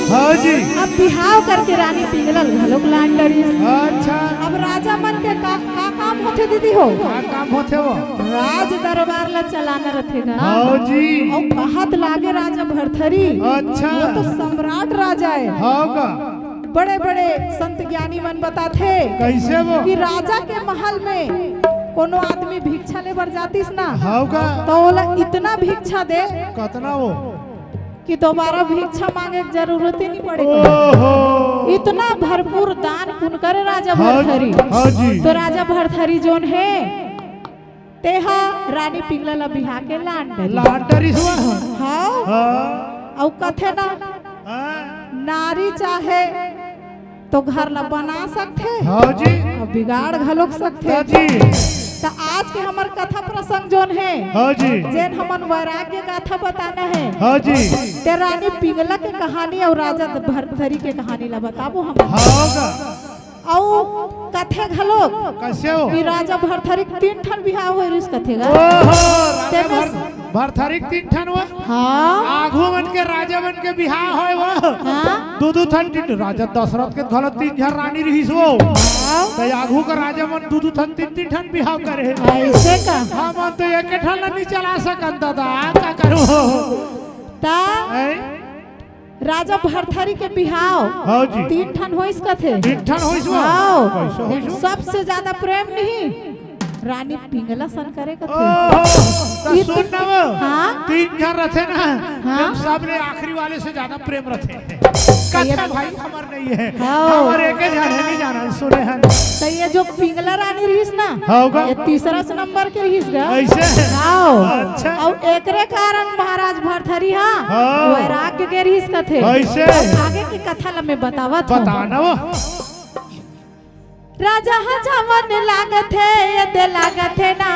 हाँ जी। अब बिहाव करके रानी पिंगलल घलोक लान डरी। अच्छा अब राजा मन के का काम होते दीदी हो? क्या काम होते वो? राज दरबार ला चलाना रखेगा। हाँ जी। और कहत लागे राजा भरथरी। अच्छा वो तो सम्राट राजा है। हाँ का बड़े बड़े संत ज्ञानी मन बताते कैसे वो कि राजा के महल में कोनो आदमी भिक्षा ले बर जातीस ना, हाँ का तो बोला इतना भिक्षा दे कितना वो कि दोबारा भिक्षा मांगे की जरूरत ही नहीं पड़ेगी। ओहो इतना भरपूर दान पुण्य करे राजा हाँ भरथरी। हाँ जी। तो राजा भरथरी जोन है तेहा रानी पिंगला ला बिहा के लांडरी। लाटरी हुआ हाँ हाँ और कथे ना हाँ नारी चाहे तो घर ला बना सकते हाँ जी और बिगाड़ घलोक सकते। हाँ जी। तो आज के हमार कथा प्रसंग जोन है हाँ जी जेन हमन वैराग्य गाथा बताना है। हाँ जी ते रानी पिंगला के कहानी और राजा भरथरी के कहानी ला बताबो हम। हाँ का और कथे घलोक कैसे हो कि राजा भरथरी 3 ठन बिहाव होय रिस कथे गा। ओहो तेमे भरथरी 3 ठन हुआ हाँ आघू मन के राजा मन के बिहार होय वो हाँ दू ठन तीन राजा दशरथ के घर 3 झन रानी रहीस वो हाँ, तो आघू का राजा मन दू ठन 3 ठन बिहाव करे ऐसे का हम तो एक ठन ला नहीं चला सकन दादा का करू ता हैं? राजा भरथरी के बिहाव हाँ जी 3 ठन होइस कथे। 3 ठन होइस वो हाँ कैसे होइस वो? सबसे ज्यादा प्रेम नहीं रानी पिंगला सन करे कथे। ओहो तो सुन ना वो हाँ 3 झन रथे ना हाँ? हम सब ने आखिरी वाले से ज्यादा प्रेम रथे कथा भाई हमार नहीं है हाँ। हमार एक झन है नहीं जाना सुने हैं तो ये जो पिंगला रानी रहीस ना हाँ का ये तीसरा नंबर के रहीस गा। ऐसे हाँ अच्छा और एकरे कारण महाराज भरथरी हाँ हाँ। वैराग्य के रहीस कथे। ऐसे आगे की कथा ला मैं बतावत हूँ। बताना वो राजा जवन लागत है ये दे लागत है ना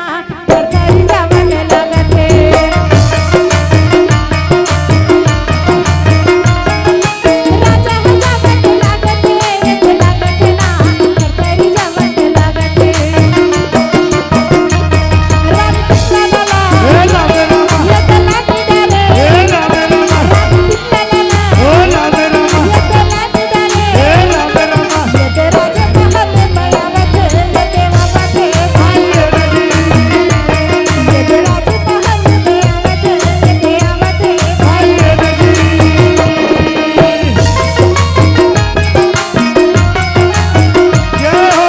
भरथरी जवन लागत है। राजा जवन लागत है ये दे लागत है ना भरथरी जवन लागत है। रानी पिंगला ला ए लागे रामा ये दे लागी डाले ए लागे रामा रानी पिंगला ला ओ लागे रामा ये दे लागी डाले ए लागे रामा ये दे राजा महल में आवत है ये देवा बाटे भाई। ये दे राजा महल में आवत है ये देवा बाटे भाई। जय हो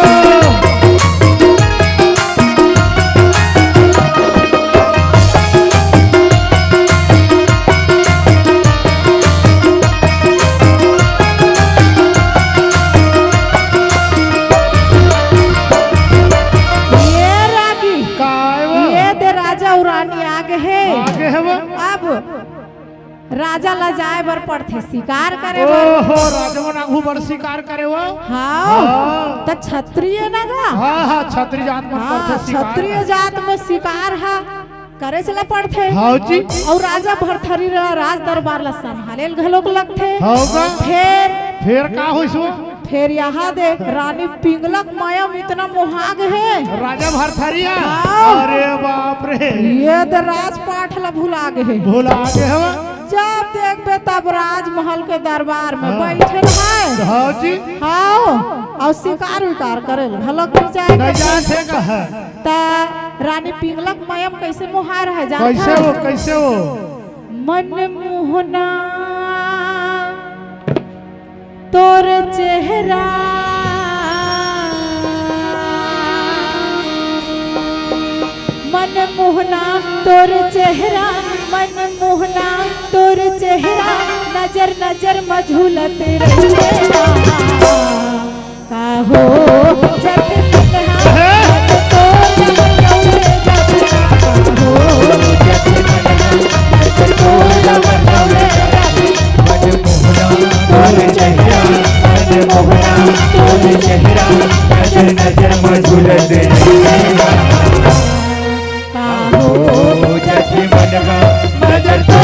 ये रागी काय वो ये दे राजा और रानी आगे है। आगे है वो अब राजा ला जाए बर पड़थे शिकार करे बर। ओहो राजवन आघू बड़ शिकार करे वो हाँ हाँ। तो क्षत्रिय ना गा। हाँ हाँ छतरी जात मन हाँ करथे शिकार क्षत्रिय जात में शिकार हा करे चला पड़थे। हाँ जी और राजा भरथरी ला राज दरबार ला संभाले घलोक लगथे। हाँ का फिर का होइस वो फिर यहाँ देख रानी पिंगलक मयम इतना मोहाग है राजा भरथरिया हाँ। अरे बाप रे ये तो राजपाट ला भुला गए। भूला आगे है वो जब देखबे तब राजमहल के दरबार में हाँ। बैठल है। हाँ जी हाँ और शिकार विकार करे घलक भी जाए नहीं जाते का है ता रानी पिंगलक मयम कैसे मोहार है कैसे वो मन मोहना तोर चेहरा मन मोहना तोर चेहरा मन मोहना तोर चेहरा नजर नजर मझुलत रहेगा का हो जब तन्हा मन तोर मनौले जाता का हो जब तन्हा मन तोर मनौले नजर नजर मझुलत रहेगा का हो जब मनवा नजर तो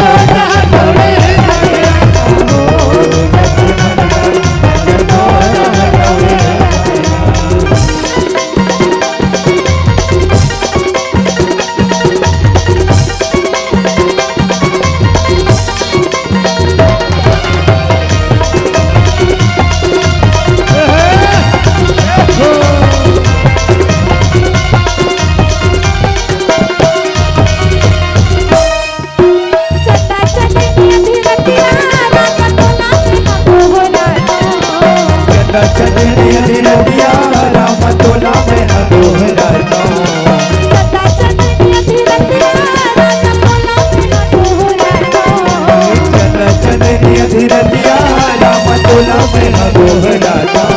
चला चंदनी अधिरतिया राम तोला में न दोहराता सदा चंदनी अधिरतिया राजा तोला में न दोहराता चला चंदनी अधिरतिया राम तोला में न दोहराता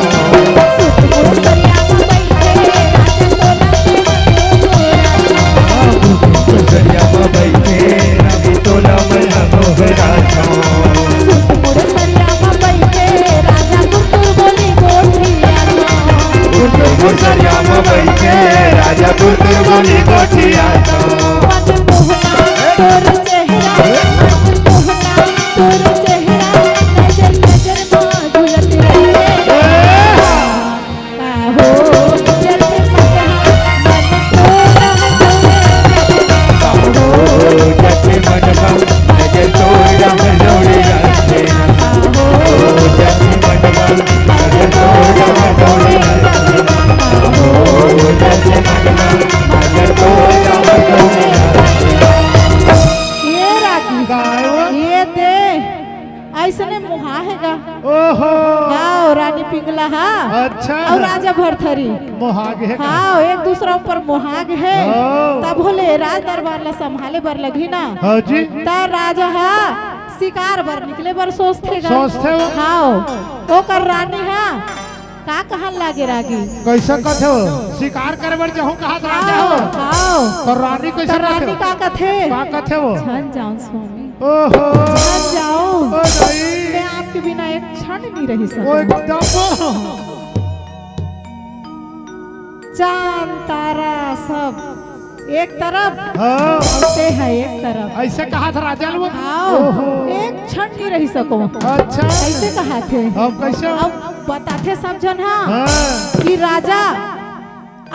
सुतपुर सरिया में बैठे राजा सरिया में बैठे राजा पुत्र बोली गोठिया मन मोहना तोर चेहरा नजर नजर में झूलत रहे हो जल मन जति मन का नजर तोड़ा जोड़ी रखे जति मन का नजर तोड़ा जोड़ी रखे जति मन का नजर तोड़ा जोड़ी ये रागी गायो ये दे ऐसने मुहा हैगा ओहो हाँ रानी पिंगला हाँ अच्छा और राजा भरथरी मोहागे है हाँ एक दूसरा ऊपर मोहाग है हाँ। तब बोले राज दरबार ला संभाले बर लगी ना हाँ जी तब राजा हाँ शिकार बर निकले बर सोचते सोचते हो? हाँ ओ कर रानी हाँ का कहन लागे रागी कैसा कथे हो शिकार करे बर जहूं कहा राजा हो हाँ तो रानी कैसा तो रानी का कथे का कथे हो छन जाऊं स्वामी ओहो छन जाओ ओ भाई मैं आपके बिना एक क्षण नहीं रही ओ सकता एकदम चांद तारा सब एक तरफ हाँ होते हैं एक तरफ ऐसे कहा था राजा लोग आओ एक क्षण नहीं रह सको अच्छा कैसे कहा थे अब कैसे अब बताते सब जन हाँ हाँ कि राजा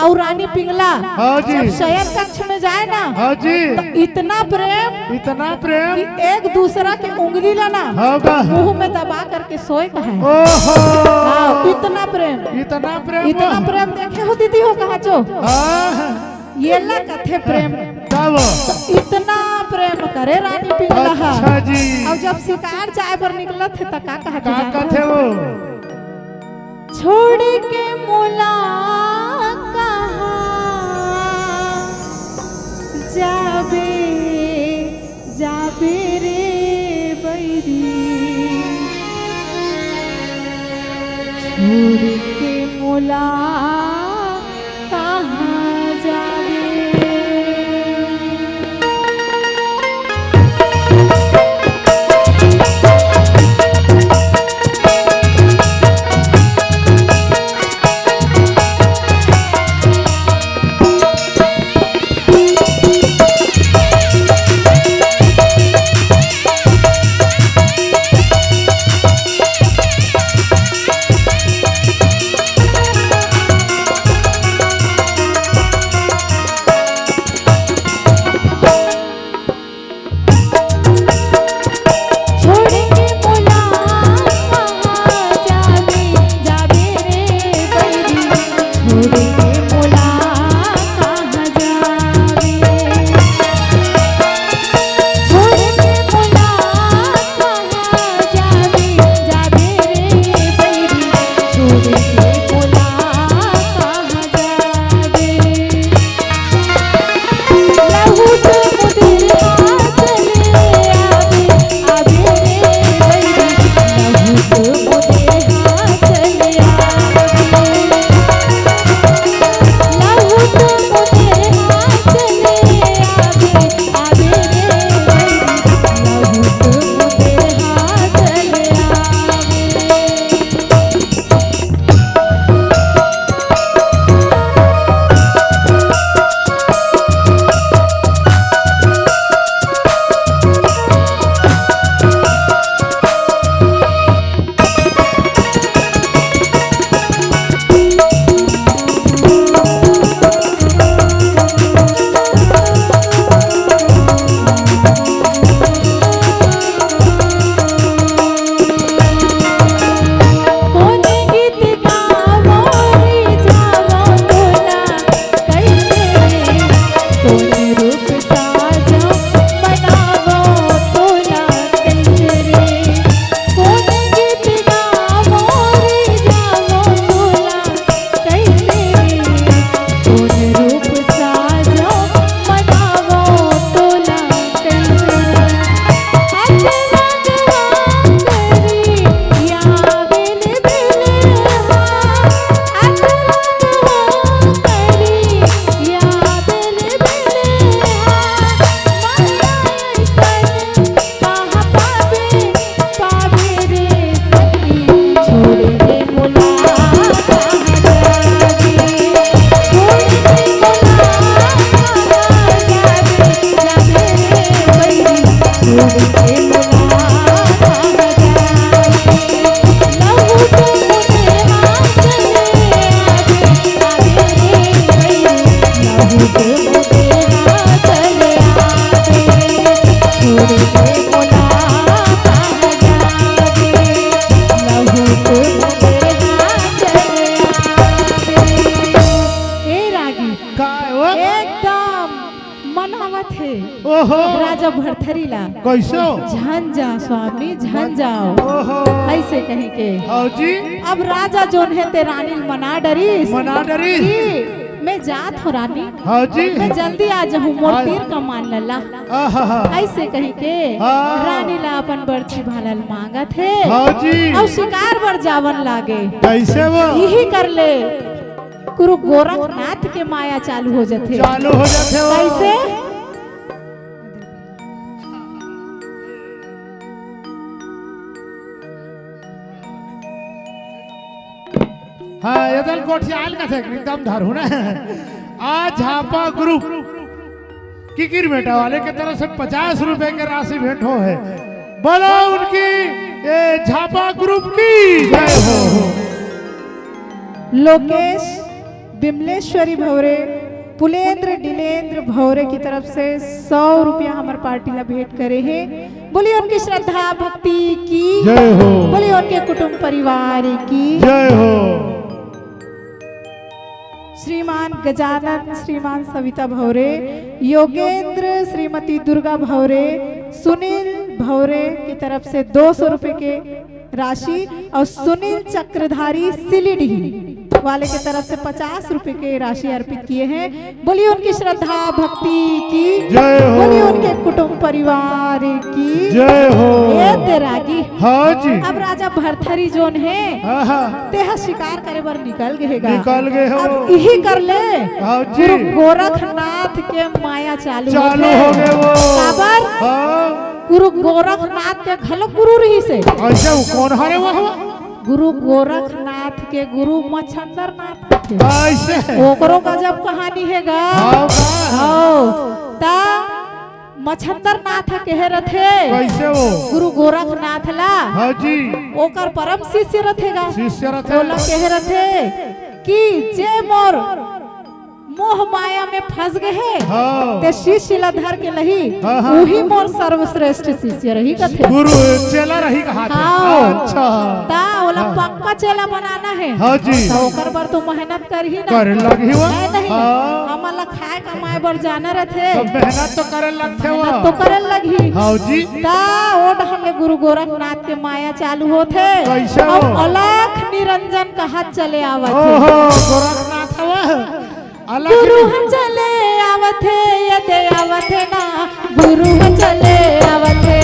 और रानी पिंगला हाँ जी। जब शयन कक्ष में जाए ना हाँ जी तो इतना प्रेम इतना प्रेम कि एक दूसरा की उंगली लाना हाँ बा मुंह में दबा करके सोए कहा ओहो हाँ इतना प्रेम इतना प्रेम देखे हो दीदी हो कहा जो हाँ ये ला कथे प्रेम तब इतना प्रेम करे रानी पिंगला अच्छा जी और जब शिकार जाए पर निकलत थे तो का कहते का जानत कथे हो? वो छोड़ के मोला कहाँ जाबे जाबे रे बैरी छोड़ के मोला कहाँ जाबे भरथरी ला कैसे हो? झन जा स्वामी झन जाओ ओहो ऐसे कहीं के। हाँ जी अब राजा जोन है ते रानी मना डरी मना डरी मैं जात हो रानी हाँ जी मैं जल्दी आ जाऊँ मोर तीर का मान लला आहा ऐसे कहीं के हाँ। रानी ला अपन बर्छी भालल मांगा थे हाँ जी और शिकार बर जावन लागे कैसे वो यही कर ले गुरु गोरखनाथ के माया चालू हो जाते चालू हो जाते हो कैसे हाँ यदल कोठियाल का थे एकदम धरू ना आज झापा ग्रुप किकिर बेटा वाले के तरफ से 50 रुपए के राशि भेंट हो है बोलो उनकी ये झापा ग्रुप की जय हो। लोकेश बिमलेश्वरी भौरे पुलेंद्र डिलेंद्र भौरे की तरफ से 100 रुपया हमारे पार्टी ला भेंट करे हैं। बोलिए उनकी श्रद्धा भक्ति की जय हो बोलिए उनके कुटुंब परिवार की जय हो। श्रीमान गजानन श्रीमान सविता भौरे योगेंद्र श्रीमती दुर्गा भौरे सुनील भौरे की तरफ से 200 रुपए के राशि और सुनील चक्रधारी सिलीडी वाले की तरफ से 50 रुपए के राशि अर्पित किए हैं। बोलिए उनकी श्रद्धा भक्ति की जय हो बोलिए उनके कुटुंब परिवार की जय हो। ये तेरागी हाँ जी अब राजा भरथरी जोन है आहा तेहा शिकार करे बर निकल गएगा निकाल गए हो अब यही कर ले हाँ जी गुरु गोरखनाथ के माया चालू चालू हो गए वो खबर हाँ गुरु गोरखनाथ के घलो गुरु रही से अच्छा वो कौन हरे वो गुरु गोरखनाथ के गुरु मच्छंदर नाथ थे कैसे ओकरो गजब कहानी है गा हाँ आओ ता मच्छंदर नाथ कहे रथे कैसे वो गुरु गोरखनाथ ला हाँ जी ओकर परम शिष्य रथेगा शिष्य रथे बोला कह रथे कि जे मोर मोह माया में फंस गए है हाँ ते शिष्य ला धर के लही हाँ, हाँ। वही मोर सर्वश्रेष्ठ शिष्य रही कथे गुरु चेला रही कहा था हाँ। अच्छा ता ओला पक्का चेला बनाना है हाँ जी तो ओकर बर तो मेहनत कर ही ना कर लगी वो है नहीं हाँ हमला खाए कमाए बर जाना रहथे तो मेहनत तो करे लगते वो मेहनत तो करे लगी हाँ जी ता ओ ढंगे गुरु गोरखनाथ के माया चालू होथे कैसे और हो? अलख निरंजन का हाथ चले आवत ओहो गोरखनाथ वो अलग गुरु ह चले आवथे यदे आवथे ना गुरु ह चले आवथे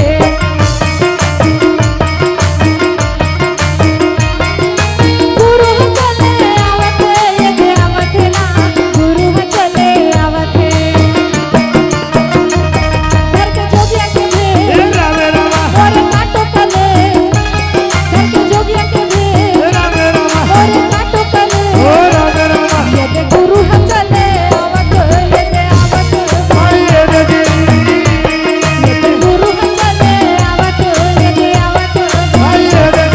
गुरु ह चले आवथे यदे आवथे ना गुरु ह चले आवथे घर के जोगिया के ए भे रामे रामा और काटो कले घर के जोगिया के भे ए रामे रामा और काटो कले ओ रामे रामा यदे गुरु ह चले आवत यदे आवत आइए दे यदे गुरु ह चले आवत यदे आवत आइए दे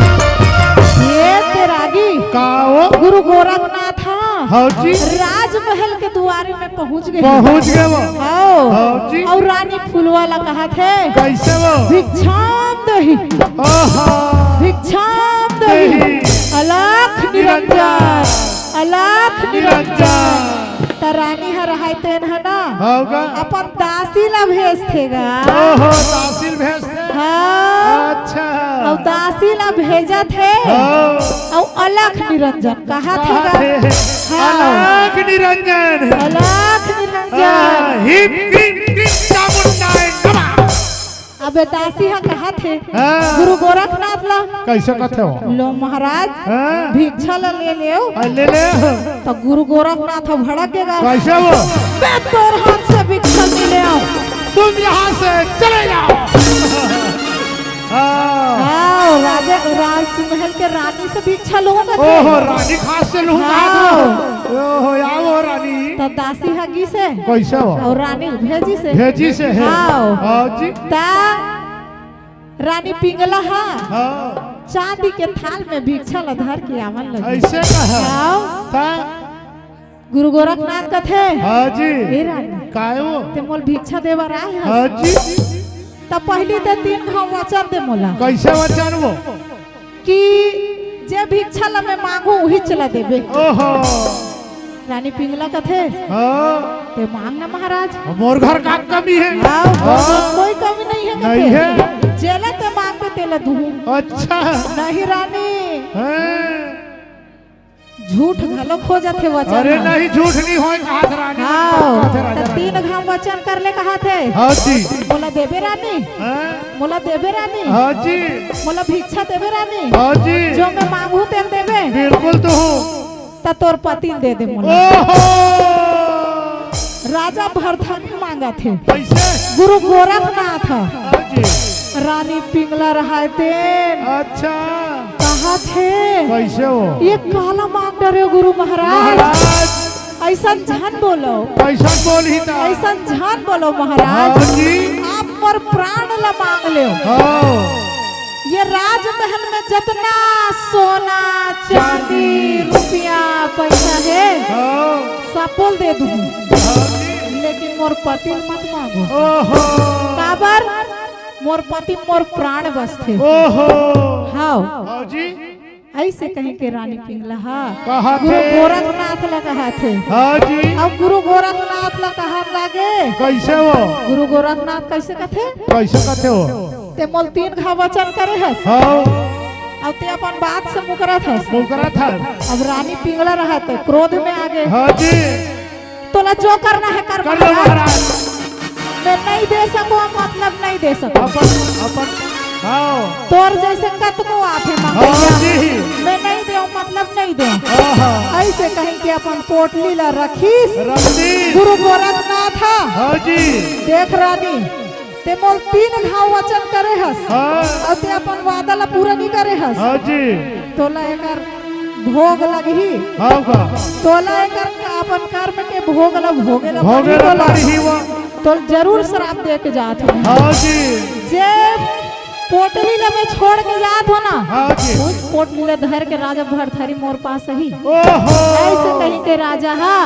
ये तेरागी का वो गुरु गोरखनाथ हाँ जी राजमहल के द्वारे में पहुंच गए पहुंच गए वो आओ हाँ जी और रानी फूलवाला कहा थे कैसे वो भिक्षाम दही आहा भिक्षाम दही अलख निरंजन अलख निरंजन त रानी हर हाय तेन है ना होगा अपन दासी ला भेजथेगा ओहो तहसील भेजते हाँ अच्छा और दासी ला भेजा थे हाँ और अलख निरंजन कहा कहा थेगा थे हाँ अलग निरंजन अलख निरंजन हिप क्रीम क्रीम चामुंडाई नमः अबे दासी हा कहा थे हाँ। गुरु गोरखनाथ ला कैसे कहते हो लो महाराज हाँ? भिक्षा ला ले ले ले ले तो गुरु गोरखनाथ भड़केगा कैसे वो मैं तोर हाथ से भिक्षा नहीं ले आऊं तुम यहाँ से चले जाओ हाँ हाँ राजा राजमहल के रानी से भिक्षा लूंगा ओहो रानी खास से लूंगा हाँ ओहो आओ रानी तो दासी हगी से कैसे हो और रानी भेजी से भेजी से है हाँ। हाँ जी ता रानी पिंगला हाँ हाँ चांदी के थाल में भिक्षा लधर के आवन लगी ऐसे कहा आओ ता गुरु गोरखनाथ कथे हाँ जी हे रानी काय वो ते मोल भिक्षा देवर आए हाँ हस जी तब पहली ते 3 घाव वचन दे मोला कैसे वचन वो कि जे भिक्षा ला मैं मांगू वही चला देबे ओहो रानी पिंगला कथे हाँ ते मांग ना महाराज मोर घर का कमी है आओ हाँ। कोई कमी नहीं है नहीं कथे है जेला ते मांग पे तेला दू अच्छा नहीं रानी हैं? झूठ घलो खो जाते वचन अरे में। नहीं झूठ नहीं होए कहा था रानी हाँ कहा था राजा तो रानी। 3 घाव वचन कर ले कहा थे हाँ जी बोला देबे रानी हैं? बोला देबे रानी हाँ जी बोला भिक्षा देबे रानी हाँ जी जो मैं मांगू तेल देबे बिल्कुल तो हूँ ता तोर पति दे दे मोला ओहो राजा भरथन मांगा थे कैसे गुरु गोरखनाथ हाँ जी रानी पिंगला रहा थे अच्छा कहा थे कैसे हो ये काला मांग डरे गुरु महाराज महाराज ऐसा झन बोलो कैसा बोल ही था ऐसा झन बोलो हाँ महाराज जी आप मोर प्राण ला मांग ले हाँ ये राजमहल में जितना सोना चांदी रुपया पैसा है हाँ सब दे दूं हाँ जी लेकिन मोर पति मत मांगो ओहो काबर मोर पति मोर प्राण बस थे ओहो हाँ हाँ जी ऐसे कहीं के रानी पिंगला हाँ कहा गुरु थे गोरखनाथ ला कहा थे हाँ जी अब गुरु गोरखनाथ ला कहा लागे कैसे हो गुरु गोरखनाथ कैसे कथे कैसे कहते हो ते मोल 3 घाव वचन करे हस हाँ अब ते अपन बात से मुकरत हस मुकरा था अब रानी पिंगला रहा तो क्रोध में आ गए हाँ जी तोला जो करना है कर कर लो महाराज मैं नहीं दे सकूं मतलब नहीं दे सकूं अपन हाँ तोर जैसे कत को आथे हाँ मांगे जी मैं नहीं दे मतलब नहीं दे हाँ ऐसे कहीं के अपन पोटली ला रखीस रखती गुरु गोरखनाथ हाँ जी देख रानी ते मोल 3 घाव वचन करे हस हाँ और ते अपन वादा ला पूरा नहीं करे हस हाँ जी तोला एकर भोग लगी हाँ का तोला एकर अपन कर्म के भोग ला भोगे ला भोगे तोला लगी ही वो तो जरूर श्राप दे के जात हो हाँ जी जे पोटली ला में छोड़ के जात हो ना हाँ जी उस पोटली ला धर के राजा भरथरी मोर पास ही ओहो ऐसे कहीं के राजा हा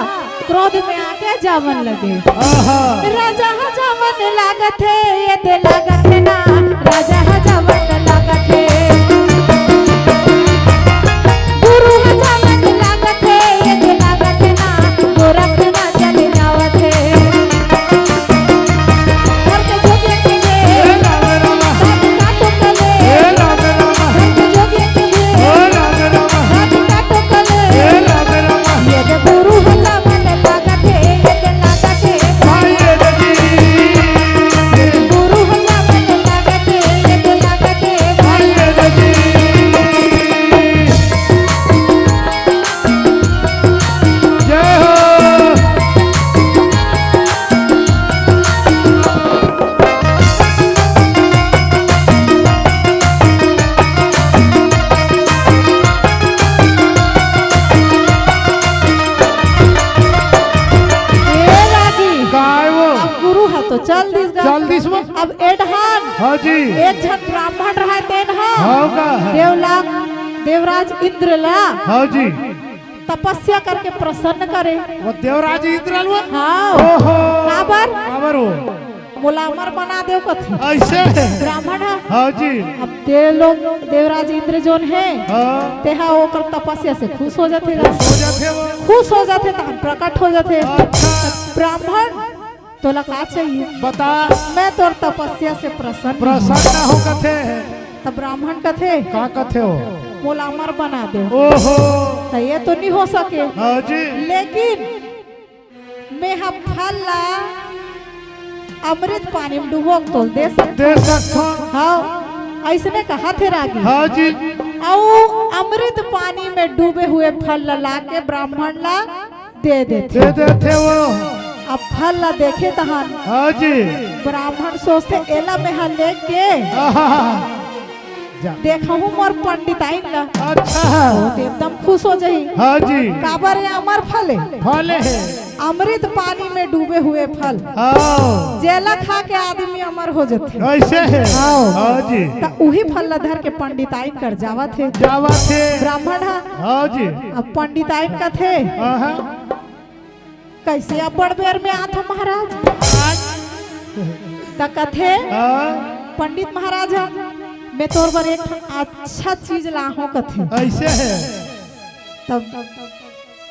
क्रोध में आके जावन लगे आहा राजा हा जावन लागत है ये दे लागत है ना राजा हा जावन लागत है गुरु हा जावन लागत है ये दे लागत है ना गोरखनाथ चले जावत है घर के जोगे के ए राम राम काटो कले ए राम राम घर के जोगे के ए राम राम काटो कले ए राम राम ये दे गुरु हा जावन लागत है ये दे लागत है भाई जी गुरु हा जावन लागत है ये दे लागत है भाई जी जय हो ए रागी काय वो अब गुरु है तो चल दिस गा चल दिस वो अब एडहान हाँ जी एक जन ब्राह्मण रहा तेन हा हाँ का है देवला देवराज इंद्र ला हाँ जी तपस्या करके प्रसन्न करे वो देवराज इंद्र वो हाँ ओहो काबर काबर हो बोला अमर बना देव कथी ऐसे ब्राह्मण है हाँ जी अब देव लोग देवराज इंद्र जोन है हाँ तेहा ओकर तपस्या से खुश हो जाते हो जाते वो खुश हो जाते तहन प्रकट हो जाते अच्छा ब्राह्मण तोला का चाहिए बता मैं तोर तपस्या से प्रसन्न हूँ। प्रसन्न हो कथे तब ब्राह्मण कथे का कथे हो बोला अमर बना दे ओहो तो ये तो नहीं हो सके हाँ जी लेकिन मैं हम फल ला अमृत पानी में डुबो तो दे सकते दे सकता हाँ ऐसने कहा थे रागी हाँ जी और अमृत पानी में डूबे हुए फल ला के ब्राह्मण ला दे देते दे देते वो अब फल ला देखे तहन हाँ जी ब्राह्मण सोचते एला में हा लेके आहा जा देखहु मोर पंडिताइन ला अच्छा तो एकदम खुश हो जाई। हाँ जी काबर ये अमर फल है, फले है अमृत पानी में डूबे हुए फल, हाँ जेला खा के आदमी अमर हो जाते। ऐसे है हाँ जी तो उही फल धर के पंडिताइन कर जावा थे, जावा थे ब्राह्मण हा हाँ जी अब पंडिताइन का थे हाँ कैसे अब बड़ बेर में आथ महाराज त कथे पंडित महाराज मैं तोर पर एक अच्छा चीज लाहो कथे। ऐसे है तब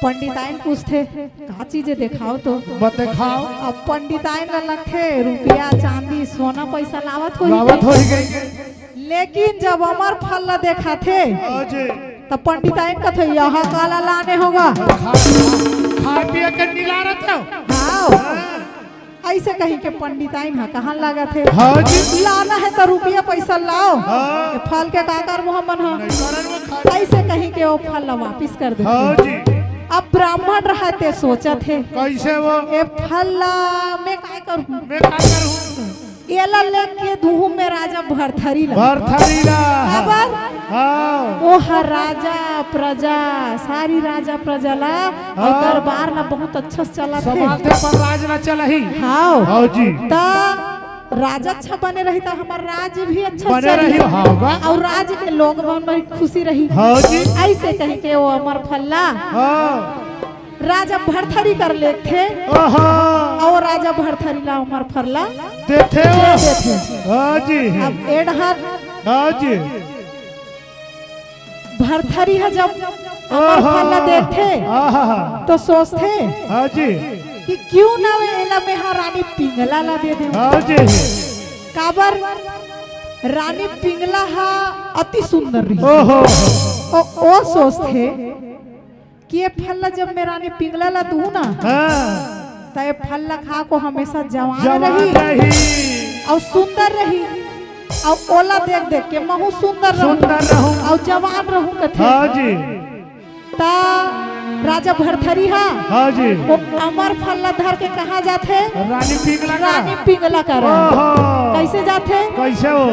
पंडिताइन पूछते का चीजें दिखाओ तो बताओ अब पंडिताइन लखे रुपया चांदी सोना पैसा लावत हो लावत हो गई लेकिन जब अमर फल ला देखा थे हाँ जी तब पंडिताइन कथे यहाँ काला लाने होगा। खा पिया कर नीला रहता हाँ ऐसे कहीं के पंडिताइन हा कहाँ लगा थे हाँ जी लाना है तो रुपया पैसा लाओ हाँ। ये फल के काकर मोहम्मद हा नहीं खा ऐसे कहीं के वो फल ला वापिस कर दे। हाँ जी अब ब्राह्मण रहते सोचा थे कैसे वो ये फल ला मैं काय करूँ, मैं क्या करूँ ये ला लेके दूह में राजा भरथरी ला भरथरी ला खबर हाँ वो हर राजा प्रजा सारी राजा प्रजा ला और दरबार ला बहुत अच्छा से चला थे। समाधे पर राज न चला ही हाँ हाँ जी ता राजा अच्छा बने रही तो हमार राज्य भी अच्छा बने चली रही होगा और राज्य के लोग बड़ी खुशी रही। हाँ जी ऐसे कहीं के वो अमर फल्ला हाँ राजा भरथरी कर ले थे और राजा भरथरी ला अमर फरला देते देते। हाँ जी अब एडहर हाँ जी भरथरी है जब अमर फल्ला देखे तो सोचते हाँ जी कि क्यों ना एला में रानी पिंगला ला दे दे। हाँ जी काबर रानी पिंगला हा अति सुंदर रही ओहो ओ सोचते कि ये फल जब मैं रानी पिंगला ला दूं ना हाँ तो ये फल खा को हमेशा जवान जवान रही रही और सुंदर रही और ओला देख देख के महू सुंदर रहूं और जवान रहूं कथे। हाँ जी ता राजा भरथरी हा हाँ जी वो अमर फल धर के कहा जाते रानी पिघला रानी पिंगला कर कैसे जाते कैसे हो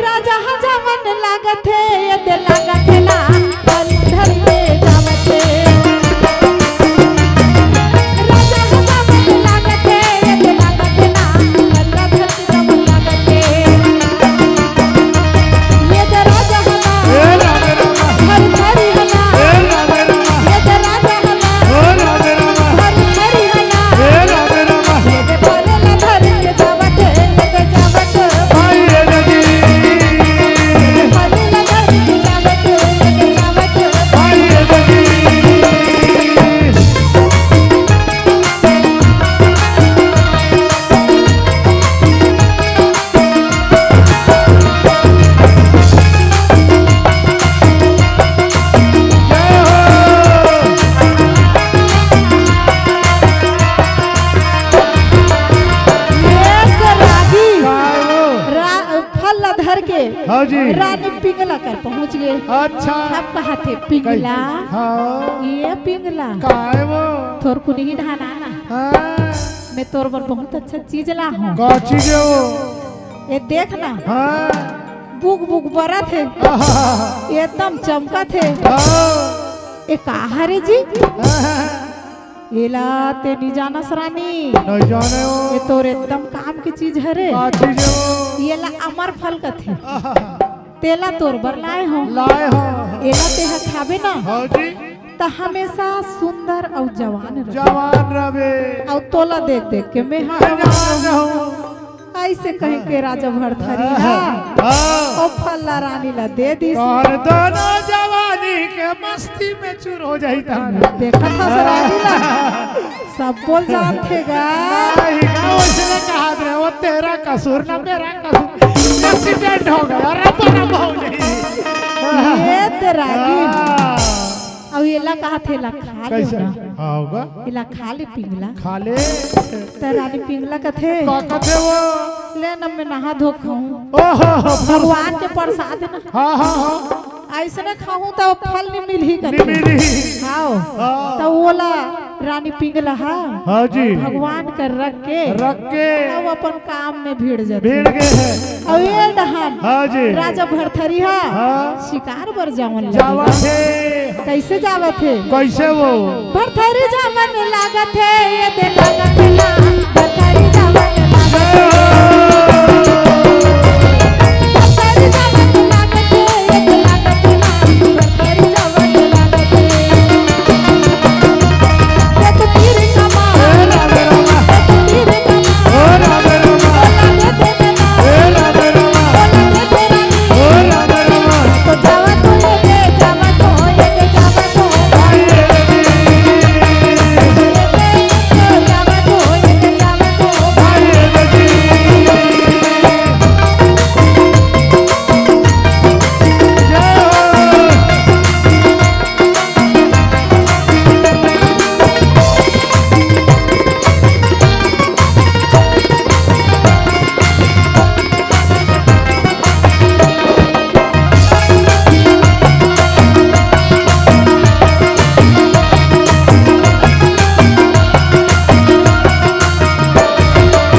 राजा हा जवन लागत है ये दिल लागत है ला फल धर के जावत है राजा हा जवन लागत है ये दिल लागत है ला फल धर के जवन लागत है ये दे राजा हला ए रामे रामा हर हरी हला ए रामे रामा ये दे राजा हला ओ रामे रामा हर हरी हला ए रामे रामा ये दे फल ला धर के जावत है ये दे जावत भाई रे नदी फल ला धर के जावत है ये दे जावत भाई रे नदी हाँ जी रानी पिंगला कर पहुंच गए। अच्छा अब कहा थे पिंगला हाँ ये पिंगला काय वो तोर को नहीं ढाना ना हाँ मैं तोर पर बहुत अच्छा चीज ला हूँ का चीज है वो ये देखना हाँ बुक बुक बरा थे हाँ एकदम चमका थे ये कहा रे जी ये लाते नहीं जाना सरानी नहीं जाने वो ये तोर एकदम काम की चीज है रे का चीज है वो ये ला अमर फल का थे तेला तोर बर लाए हो लाए हो ये ला तेहा खाबे ना हाँ जी तो हमेशा सुंदर और जवान रहे जवान रवे और तोला देख देख के मैं हाँ जवान रहूं ऐसे कहीं के राजा भरथरी और फल्ला रानी ला दे दी और दोनों जवानी के मस्ती में चूर हो जाई धान देखा था सरानी ला सब बोल जानते गा नहीं का उसने कहा थे वो तेरा कसूर ना मेरा कसूर एक्सीडेंट हो गया रब हो गई ये तेरागी और ये ला कहा थे ला खा ले कैसे ना होगा ये ला खा ले पिंगला खा ले तो रानी पिंगला का थे का कथे वो ले न मैं नहा धो खाऊं ओहो भगवान के प्रसाद ना हाँ हाँ हाँ ऐसे ना खाऊं तो फल नहीं मिल ही कर मिली खाओ तो वो ला रानी पिंगलहा हाँ जी भगवान कर रख के अब अपन काम में भीड़ जाते भीड़ गए हैं। अब ये डहान हाँ जी राजा भरथरिया हाँ। शिकार बर जावन जावा लगेगा। थे कैसे जावत है कैसे वो भरथरी जावन लागत है ये दे लागत है ना भरथरी जावन लागत है भरथरी जावन लागत है ये दे लागत है ना भरथरी जावन लागत है ये तो तीर कमाल ये तो तीर कमाल ओ राम राम लागत है ना ए राम राम लागत है ना ओ राम राम तो जावा तो ये दे जावा तो ये दे जावा तो आए रे जावा तो ये दे जावा तो आए रे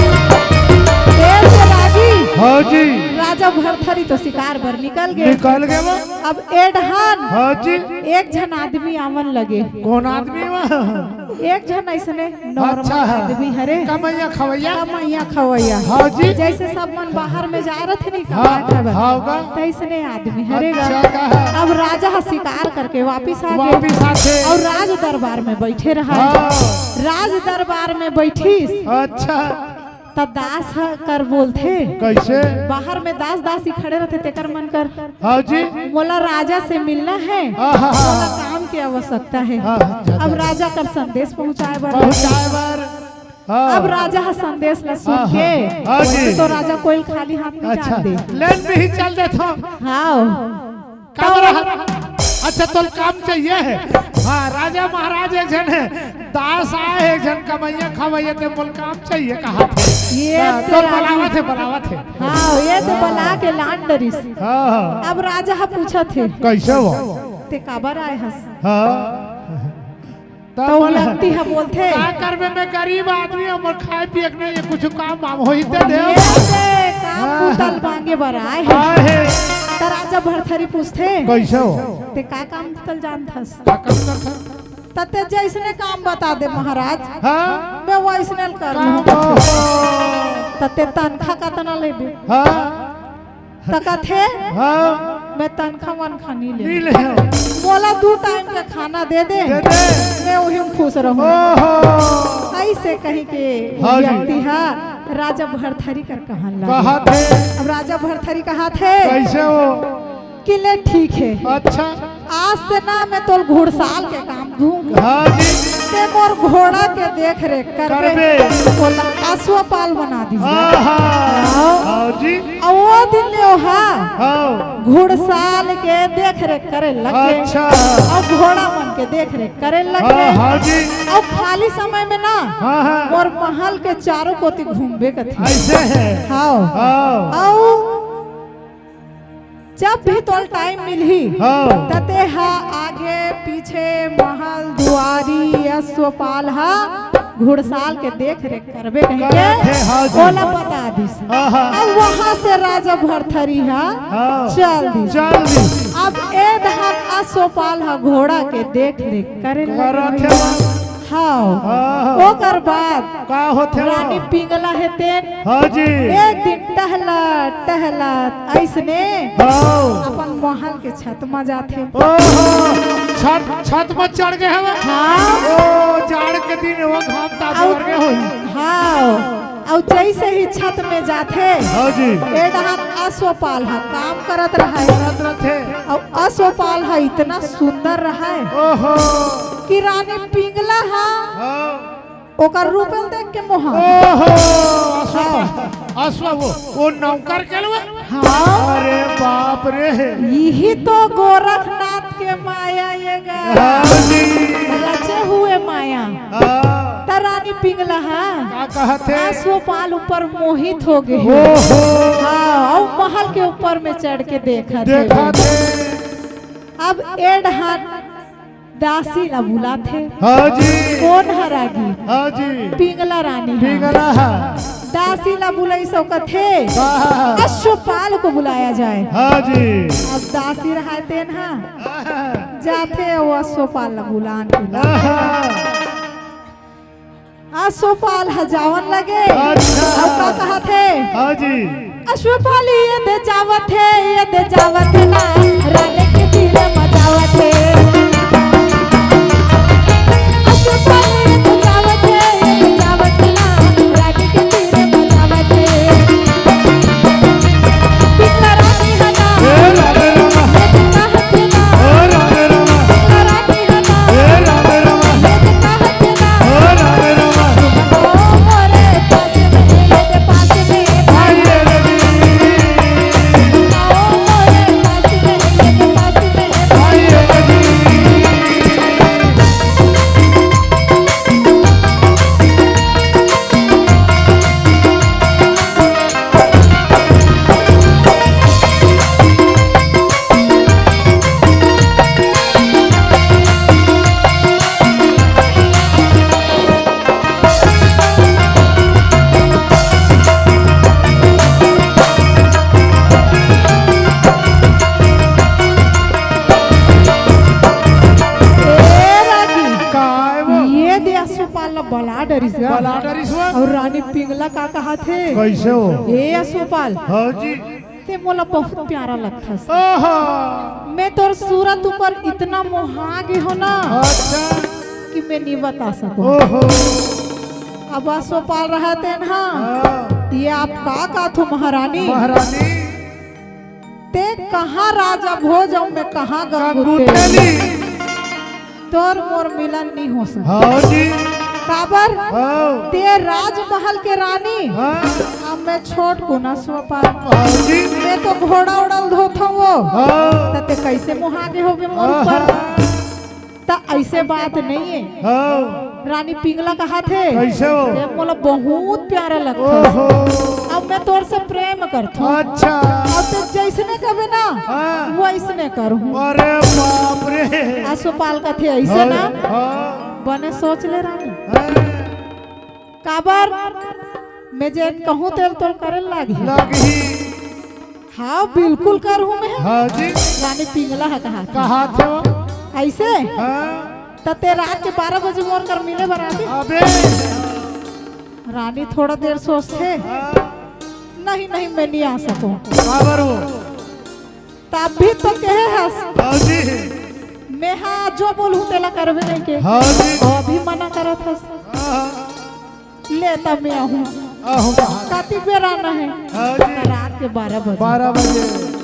देर से लागी हाँ जी राजा भरथरी तो शिकार भर निकल गए निकल गए वो अब एडहान हाँ जी एक जन आदमी आवन लगे कौन आदमी वह एक जन ऐसने नॉर्मल अच्छा है आदमी हरे कमैया खवैया कमैया खवैया हाँ जी जैसे सब मन बाहर में जा रहे थे नहीं हाँ, खबर होगा। तैसने आदमी हरेगा अच्छा कहा अब राजा शिकार करके वापिस आ वापिस गए आके और राज दरबार में बैठे रहा हाँ। राज दरबार में बैठीस अच्छा तब दास कर बोलते कैसे बाहर में दास दास ही खड़े रहते तेकर मन कर हाँ जी मोला राजा से मिलना है आहा। मोला काम की आवश्यकता है हाँ, अब राजा कर संदेश पहुंचाए बर पहुंचाए बार हाँ अब राजा हा संदेश ला सुन हाँ, के हाँ जी। तो राजा कोई खाली हाथ नहीं अच्छा जान दे लेन भी ही चल देता हाँ अच्छा तो काम चाहिए है हाँ राजा महाराज एक जन है दास आए एक जन कमैया खवैया ते बोल काम चाहिए कहा थे ये तो बुलावा थे हाँ ये तो बला के लान डरिस हाँ अब राजा हा पूछा थे कैसे वो ते काबर आए हस हाँ तो लगती है बोलते का करबे मैं गरीब आदमी हम खाए पिए के नहीं कुछ काम हम होइते दे ये से काम कुतल मांगे बर आए हैं हाँ है तो राजा भरथरी पूछते कैसे हो ते का काम कुतल जानथस का काम करता तते जैसने काम बता दे महाराज हाँ मैं वैसने कर काम लूं तते तनखा कतना लेबे हाँ तका थे हाँ मैं तनखा वनखा नहीं ले नील है बोला 2 टाइम का खाना दे दे दे दे मैं वही में खुश रहूं ओहो ऐसे कही के हाँ जी। व्यक्ति हा राजा भरथरी कर कहन कहा लगा थे अब राजा भरथरी कहा थे कैसे हो कि ले ठीक है अच्छा आज से ना मैं तो घुड़साल के काम दूंगा हाँ जी ते मोर घोड़ा के देख रेख करबे करबे। बोला अश्वपाल बना दीजिए आहा हाँ जी और वो दिन ले हा हाँ घुड़साल के देख रेख करे लगे अच्छा और घोड़ा मन के देख रेख करे लगे हाँ हाँ जी और खाली समय में ना हाँ हाँ और महल के चारों कोती घूमबे कथी ऐसे है हाँ हाँ और जब भी तोल टाइम मिलही हाँ तते हा आगे पीछे महल दुआरी अश्वपाल हा घुड़साल के देख रेख करबे कहीं करते, के हाँ जी। बोला बता दिस आहा अब वहां से राजा भरथरी हा हाँ चल दिस चल दी अब ए दहाक अश्वपाल हा घोड़ा के देख रेख करे करत लगे है हाँ हाँ ओकर बाद का होते रानी पिंगला है तेन हाँ जी एक दिन टहलत टहलत ऐसने हाँ अपन महल के छत में जाते ओहो छत छत पर चढ़ गए हम हाँ ओ जाड़ के दिन वो घाम ताप कर गए होई हाँ और जैसे ही छत में जाते हाँ जी ए डहान अश्वपाल हा काम करत रहा करत थे और अश्वपाल हा इतना सुंदर रहा ओहो कि रानी पिंगला हा हाँ ओकर रूपल देख के मोहा ओहो अश्व वो नौकर के लवे हाँ अरे बाप रे यही तो गोरखनाथ के माया ये गा हाँ जी रचे हुए माया हाँ रानी पिंगला हा का कहते अश्वपाल ऊपर मोहित हो गए ओहो हाँ और महल के ऊपर में चढ़ के देखा देखा थे अब एड हाथ दासी ला बुलाथे। हाँ जी कौन हरागी? हाँ जी पिंगला रानी हा। पिंगला दासी ला बुलाई सो कथे हाँ अश्वपाल को बुलाया जाए। हाँ जी अब दासी रहते ना जाते वो अश्वपाल ला बुलान अश्वपाल हजावन लगे। अच्छा। अब का कहा थे हाँ जी अश्वपाल ये दे जावत है ना रानी के तीर मचावत है। अश्वपाल ये दे जावत है ना रानी के तीर मचावत है। पिंगला रानी हना ए रामे रामा ये कहत ना ओ रामे रामा पिंगला रानी हना ए रामे रामा ये कहत ना ओ रामे रामा ओ मोरे पास में ये पास में आइए रवि आओ मोरे पास में ये पास में आइए रवि ए रागी काय वो ये दे अश्वपाल ला बला डरिस गा। बला डरिसवा और रानी पिंगला का कहा थे कैसे हो ए अश्वपाल हाँ जी ते मोला बहुत प्यारा लगता है। ओहो मैं तोर सूरत ऊपर इतना मोहा गई हो ना अच्छा कि मैं नहीं बता सकूं। ओहो अब अश्वपाल रहते ना हाँ, ये आप का थो महारानी महारानी ते कहाँ राजा भोज और मैं कहाँ गंगूते। गंगूतेली तोर मोर मिलन नहीं हो सकता। हाँ जी काबर हाँ ते राजमहल के रानी हाँ अब मैं छोट को ना स्वपाल हाँ जी मैं तो घोड़ा उड़ल धोता वो हाँ तते कैसे मुहागे हो गए मोर ऊपर। ता ऐसे बात नहीं है। हाँ रानी पिंगला कहा थे कैसे हो ते मोला बहुत प्यारा लगता ओहो है। अब मैं तोर से प्रेम करता हूँ। अच्छा अब तो जैसने कभी ना हाँ वो ऐसने करूँ। अरे बाप रे अश्वपाल का थे ऐसे ना हाँ बने सोच ले रानी हाँ, काबर मैं जे कहूँ तेल तोल करे लागी। लगी हाँ बिल्कुल करूँ मैं। हाँ जी रानी पिंगला है कहा था। कहा थे वो ऐसे हाँ तते रात के 12 बजे मोर कर मिले बराती। अबे रानी थोड़ा देर सोचते हाँ, नहीं नहीं मैं नहीं आ सकूं। काबर हो तब भी तो कहे हस हाँ जी मैं हाँ जो बोलूँ तेला करवे नहीं के हाँ जी अभी मना करत हस हाँ, ले तब मैं आहूँ आहो कहा काती बेर आना है। हाँ जी रात के 12 बजे 12 बजे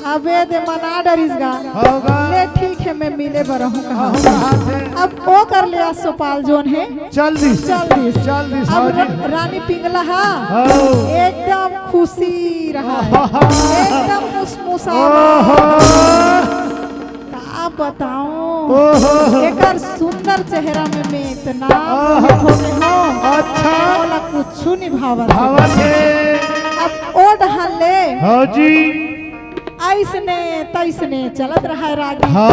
अबे दे मना डरिस गा होगा ले ठीक है मैं मिले बरहूँ आहो कहा। कहा थे अब वो कर ले अश्वपाल जोन है चल दी चल दिस। चल दी अब हाँ जी रानी पिंगला हा हाँ एकदम खुशी रहा है एकदम मुस्मुसा ओहो का बताऊं ओहो एकर सुंदर चेहरा में मैं इतना मोहित हो गई हूँ अच्छा बोला कुछ नहीं भावत। भावत है अब ओ ढहल ले हाँ जी ऐसने तैसने चलत रहा है रागी। हाँ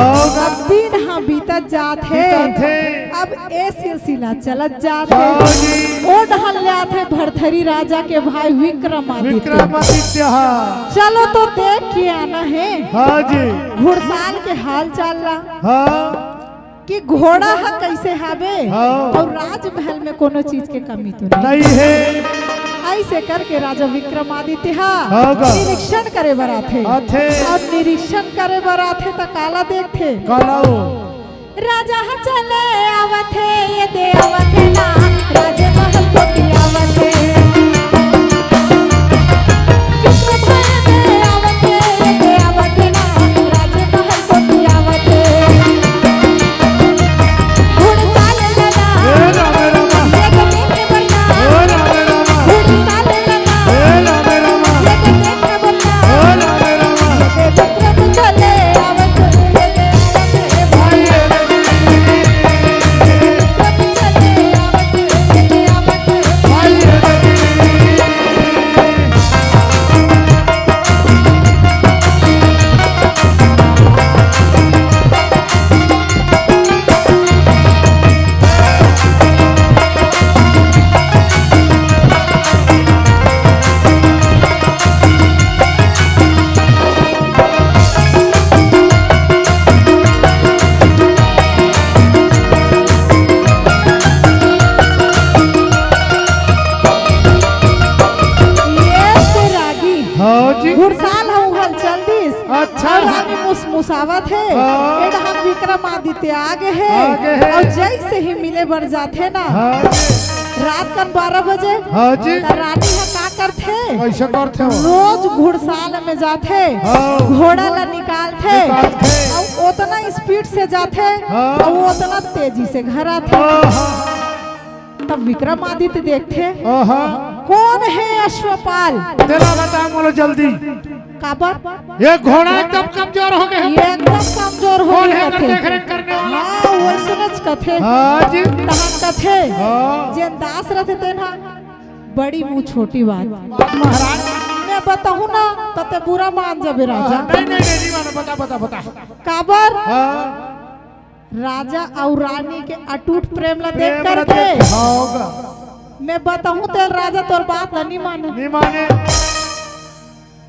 अब दिन हाँ बीतत जात है बीतत है। अब ए सिलसिला चलत जात हाँ है। जी ओ ढहल ले आते भरथरी राजा के भाई विक्रमादित्य। विक्रमादित्य हाँ चलो तो देख के आना है हाँ जी घुड़साल के हाल चाल ला हाँ कि घोड़ा है कैसे हावे हाँ। और राजमहल में कोनो चीज के कमी तो नहीं। नहीं है ऐसे करके राजा विक्रमादित्य हाँ गा। निरीक्षण करे बरा थे आथे और निरीक्षण करे बरा थे तो काला देखते कालाओ राजा हा चले आवत है ये दे आवत है ना राजमहल को भी आवत है किसके भय में आवत है ये दे आवत है ना राजमहल को भी आवत है घुड़साल लगा ए रामे रामा ये देख के बरना ओ रामे रामा घुड़साल लगा ए रामे रामा ये देख के बरना ओ रामे रामा ये विक्रम चले आवत ये दे आवत है भाई आइए रवि विक्रम चले आवत ये दे घुड़साल हूँ हल चल दिस अच्छा। और रानी मुसावत है हाँ। ये हम विक्रमादित्य आगे आगे है है। और जैसे ही मिले बढ़ जाते ना हाँ जी रात का 12 बजे हाँ जी तो रानी है का करते कैसे करते हो रोज घुड़साल में जाते हाँ। घोड़ा ला निकालते निकालते। और उतना स्पीड से जाते हाँ। और उतना तेजी से घर आते तब विक्रमादित्य देखते ओहो कौन है अश्वपाल तेरा बता बोलो जल्दी काबर ये घोड़ा एकदम कमजोर हो गए ये एकदम कमजोर हो कौन है गए अगर थे देख रेख करने वाला हाँ वैसे नच कथे हाँ जी तहन कथे हाँ जे दास रहते थे ना बड़ी मुँह छोटी बात महाराज मैं बताऊँ ना तते बुरा मान जाबे राजा नहीं मानो बता बता बता काबर हाँ राजा और रानी के अटूट प्रेम ला देख प्रेम करके रते होगा मैं बताऊँ तेल राजा तोर बात नहीं माने नहीं माने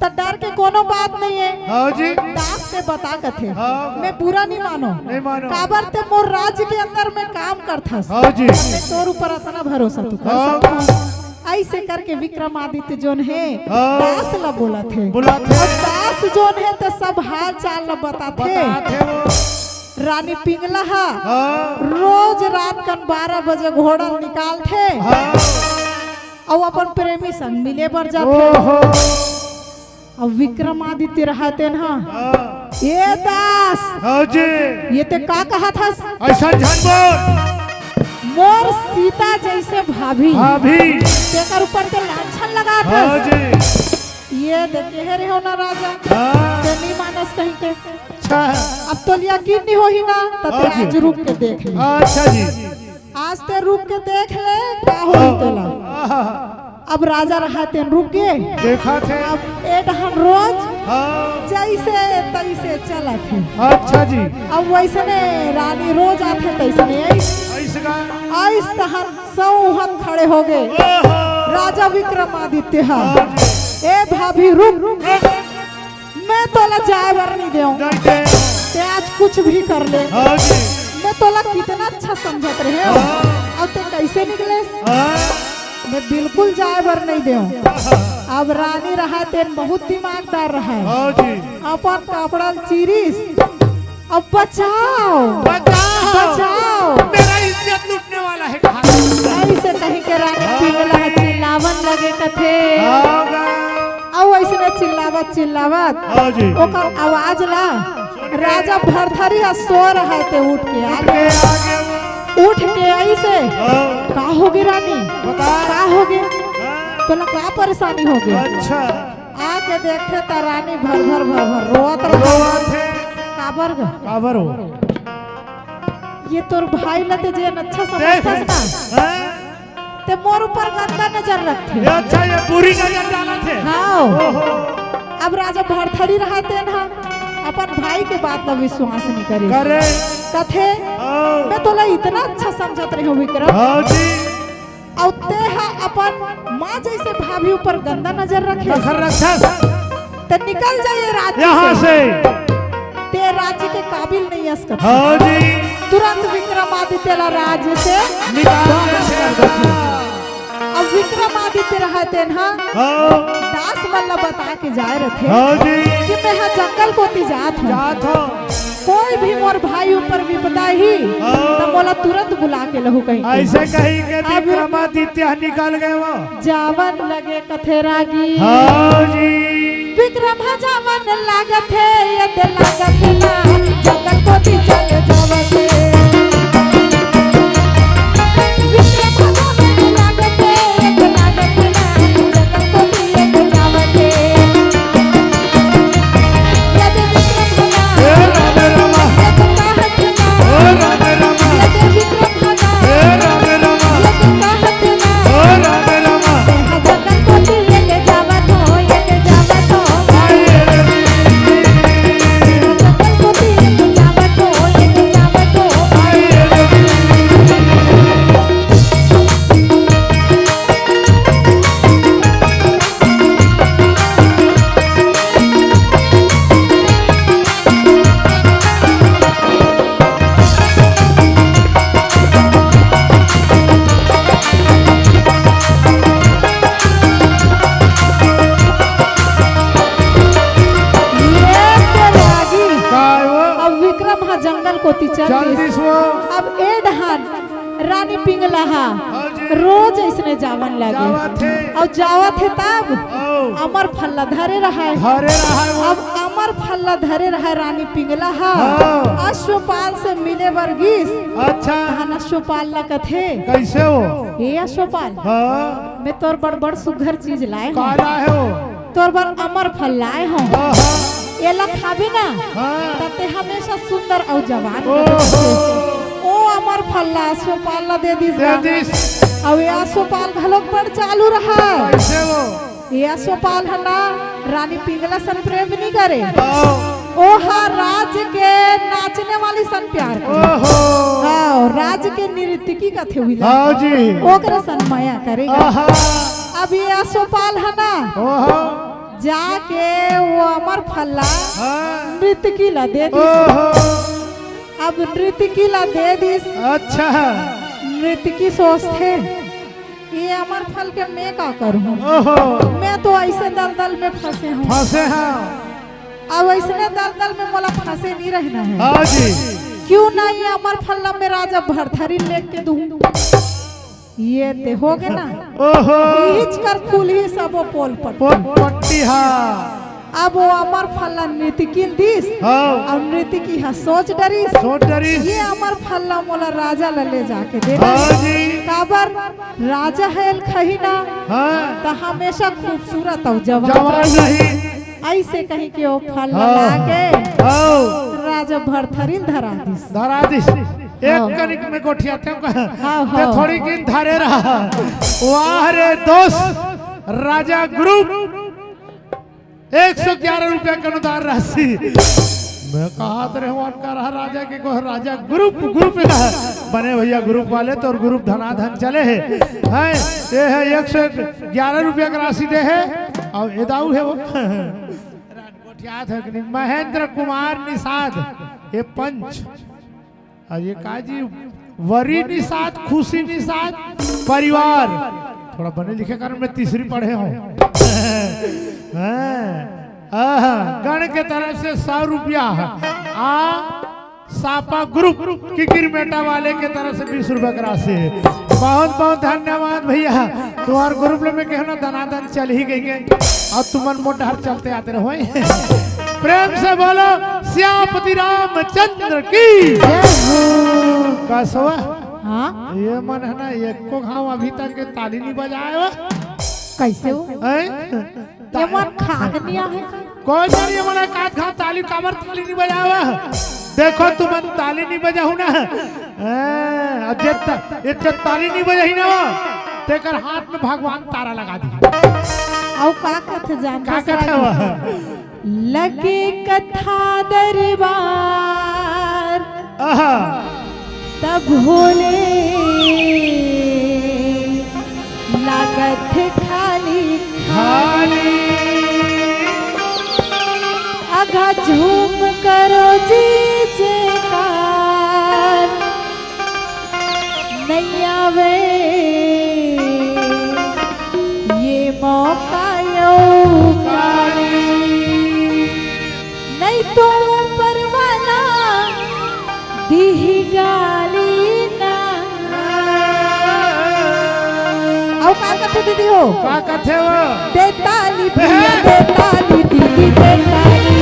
तो डर के कोनो बात नहीं है हाँ जी दास से बता कथे हाँ। मैं बुरा नहीं मानो नहीं मानो काबर ते मोर राज्य के अंदर में काम करथा हाँ जी मैं तोर ऊपर इतना भरोसा तू कर हाँ। सकता ऐसे करके विक्रमादित्य जोन है हाँ। दास ला बोला थे बुला थे और दास जोन है तो सब हाल चाल ला बताते बताते वो रानी पिंगला हा हाँ रोज रात कन 12 बजे घोड़ा निकाल थे हाँ और अपन प्रेमी संग मिले बर जाते ओहो अब विक्रमादित्य रहते ना हाँ ये दास हाँ जी ये ते का कहा था ऐसा झट बोल मोर सीता जैसे भाभी हाँ भी तेकर ऊपर के लांछन लगा था हाँ जी ये देखे है रे हो ना राजा हाँ ते नहीं मानस कहीं के अच्छा अब तो यकीन नहीं हो ही ना तो ते हाँ जी। आज रुक के देख ले अच्छा जी आज ते रुक के देख ले क्या हो तोला आहा, अब राजा रहते रुक गए देखा थे अब एडहन रोज हाँ जैसे तैसे चला थे अच्छा जी अब वैसे ने रानी रोज आते तैसे ने ऐसे का ऐस तहन सौहन खड़े हो गए ओहो राजा विक्रमादित्य हा ए भाभी रुक मैं तोला जाए बर नहीं देऊं नहीं दे ते आज कुछ भी कर ले हाँ जी मैं तोला कितना अच्छा समझत रहे हो अब ते कैसे निकले हाँ मैं बिल्कुल जाए बर नहीं देऊं अब रानी रहा तेन बहुत दिमागदार रहा है हाँ जी अपन कपड़ा चीरिस अब बचाओ बताओ बचाओ मेरा इज्जत लूटने वाला है कहाँ ऐसे कहीं के रानी पिघला चिल्लावन लगे कथे होगा अब ऐसे चिल्लावत चिल्लावत हाँ जी ओकर आवाज ला राजा भरथरी सो रहे थे उठ के आगे आगे आगे उठ के ऐसे हाँ का होगी रानी बता का होगी हाँ, तोला का परेशानी होगी अच्छा आके देखे त रानी भर भर रोत रहा रोआ थे काबर ग काबर हो ये तोर भाई ल ते जेन अच्छा देख समझतस ना हाँ, ते मोर ऊपर गंदा नजर रखथे ये अच्छा ये बुरी नजर डाला थे हाँ ओहो अब राजा भरथरी रहते ना अपन भाई के बात ला विश्वास नहीं करे करे कथे हाँ मैं तोला इतना अच्छा समझत रही हूँ विक्रम हाँ जी और ते हा अपन माँ जैसे भाभी ऊपर गंदा नजर रखे रखर रखा ते निकल जाइए राज्य यहाँ से ते राज्य के काबिल नहीं हस कर हाँ जी तुरंत विक्रमादित्य ला राज्य से निकाल बाहर कर देते। अब विक्रमादित्य रहते ना हाँ दास मल्ला बता के जाए रहे हाँ जी कि मैं यहाँ जंगल को जात हूँ जात हो कोई भी मोर भाई ऊपर विपदा ही हाँ। तो बोला तुरंत बुला के लहू कहीं के। ऐसे कहीं के अब- विक्रमादित्य निकाल गए वो जावन लगे कथे रागी हाँ जी विक्रम जावन लागत है ये लागत ना जंगल को चल जावते विक्रम जावन लागत है ये लागत ना जंगल को चल जावते यदि विक्रम ए भला राम रामा यदि कहत ना ओ राम रामा यदि विक्रम भला ए राम रामा यदि कहत ना ओ राम रामा जंगल को लेके जावत हो आए रे जंगल को ओकरा वहाँ जंगल को ती चल जल्दी दिस। सो अब ए ढहान रानी पिंगलाहा हाँ जी। रोज इसने जावन लगे जावा थे और जावा थे तब ओ अमर फल्ला धरे रहा है। घरे रहा है वो अब अमर फल्ला धरे रहा है रानी पिंगलाहा हाँ। अश्वपाल से मिले वर्गीस अच्छा तहन अश्वपाल ला कथे कैसे हो हे अश्वपाल हाँ मैं तोर बड़ बड़ सुघर चीज लाए हूँ काला है वो तोर बड़ अमर फल लाए हूँ हाँ ये ला खाबी ना हाँ तते हमेशा सुंदर और जवान ओहो ओ अमर फल्ला अश्वपाल ला दे दी दे दिस अब ये अश्वपाल घलोक बड़ चालू रहा है कैसे वो ये अश्वपाल है ना रानी पिंगला सन प्रेम नहीं करे आओ ओ हा राज के नाचने वाली सन प्यार करे ओहो हाँ राज के नृत्यकी का थे हुई हाँ जी ओकरा सन माया करेगा आहा अब ये अश्वपाल है ना ओहो जाके वो अमर फल्ला हाँ नृत्यकी ला दे दी ओहो अब नृत्यकी ला दे दी अच्छा नृत्यकी सोचते ये अमर फल के मैं का करूं ओहो मैं तो ऐसे दलदल में फंसे हूँ फंसे हैं अब ऐसे दलदल में मला फंसे नहीं रहना है हाँ जी क्यों ना ये अमर फल्ला में राजा भरथरी लेख के दूं ये ते हो गए ना ओहो खींच कर फूल ही सब वो पोल पर पट्टी हाँ अब वो अमर फल्ला नृत्यकी दिस हाँ और नृत्यकी हा सोच डरी सोच डरी ये अमर फल्ला मोला राजा ला ले जाके दे हाँ जी काबर राजा है खही ना हाँ तो हमेशा खूबसूरत और जवान जवान नहीं ऐसे कहीं के वो फल हाँ। लाके आओ राजा भरथरी धरा दिस धरा दिस एक कनिक में गोठिया थे हाँ, ते हाँ। थोड़ी की धरे रहा वाह रे दोस्त राजा ग्रुप 111 रुपया के अनुदान राशि मैं कहा रहे का रहा राजा के को राजा ग्रुप ग्रुप बने भैया ग्रुप वाले तो और ग्रुप धनाधन चले है ये है 111 रुपया की राशि दे है और एदाऊ है वो महेंद्र कुमार निषाद ये पंच और ये काजी वरी निषाद खुशी निषाद परिवार थोड़ा बने लिखे कारण में तीसरी पढ़े हूँ गण के तरफ से 100 रुपया आ सापा ग्रुप किकिर मेटा वाले के तरफ से 20 रुपया की राशि है बहुत बहुत धन्यवाद भैया तुम्हार ग्रुप में कहना धनाधन चल ही गई है और तुमन मोटा चलते आते रहो प्रेम से बोलो श्यामपति रामचंद्र की कसवा हाँ ये मन है ना एक को घाव अभी तक के ताली नहीं बजाए हुआ कैसे हो ये मन खागनिया है कोई नहीं मना काट खा ताली काबर ताली नहीं बजाया हुआ देखो तुम ताली नहीं बजाऊ ना ये ताली नहीं बजाई ना तेकर हाथ में भगवान तारा लगा दी और का कथे जान का कथे हुआ लगे कथा दरबार आहा तब भोले लागत खाली खाली अघा झूम करो जी जयकार नैया वे ये मौका नहीं तो परवाना दी गाली ना आओ का कथे दीदी हो का कथे हो देताली भैया देताली दीदी देताली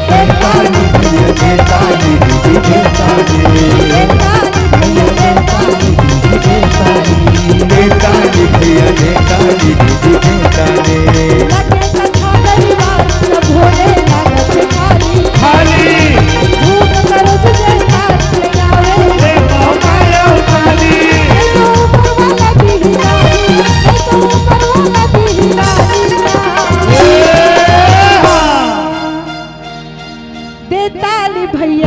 देताली देताली दीदी देताली देताली भैया देताली देताली भैया देताली दीदी देताली लगे कथा दरबार सब भोले लागत खाली खाली झूम करो जयकार नैया वे ये मौका यो खाली तो परवाना दी गाली तो परवाना दी गाली देताली भैया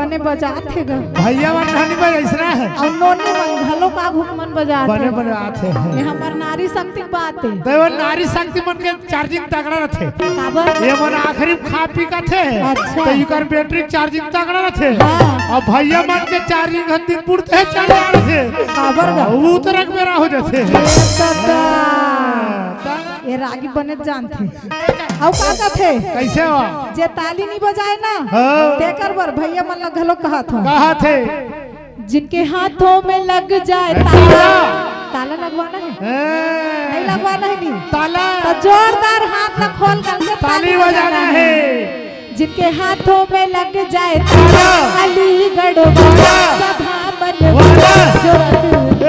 बने बजात थे ग भैया मन नहीं बज ऐसा है और नोनी मन घलो का घुमन बजात बने थे बने आते हैं ये हमार नारी शक्ति की बात है तो वो नारी शक्ति मन के चार्जिंग तगड़ा रहते काबर ये मन आखिरी खा पी का थे अच्छा। तो इकर बैटरी चार्जिंग तगड़ा रहते हाँ। और भैया मन के चार्जिंग हद्दी पुरते चल रहे थे काबर ग वो तरह मेरा हो जाते ये रागी बने जानते और का थे कैसे हो जे ताली नहीं बजाए ना हाँ। तेकर बर भैया मन ला घलो कहा था कहा थे जिनके हाथों में लग जाए ताला ताला लगवाना है नहीं लगवाना है नहीं ताला तो जोरदार हाथ ना खोल कर ताली बजाना है जिनके हाथों में लग जाए ताला अलीगढ़ वाला सभा बनवाला जो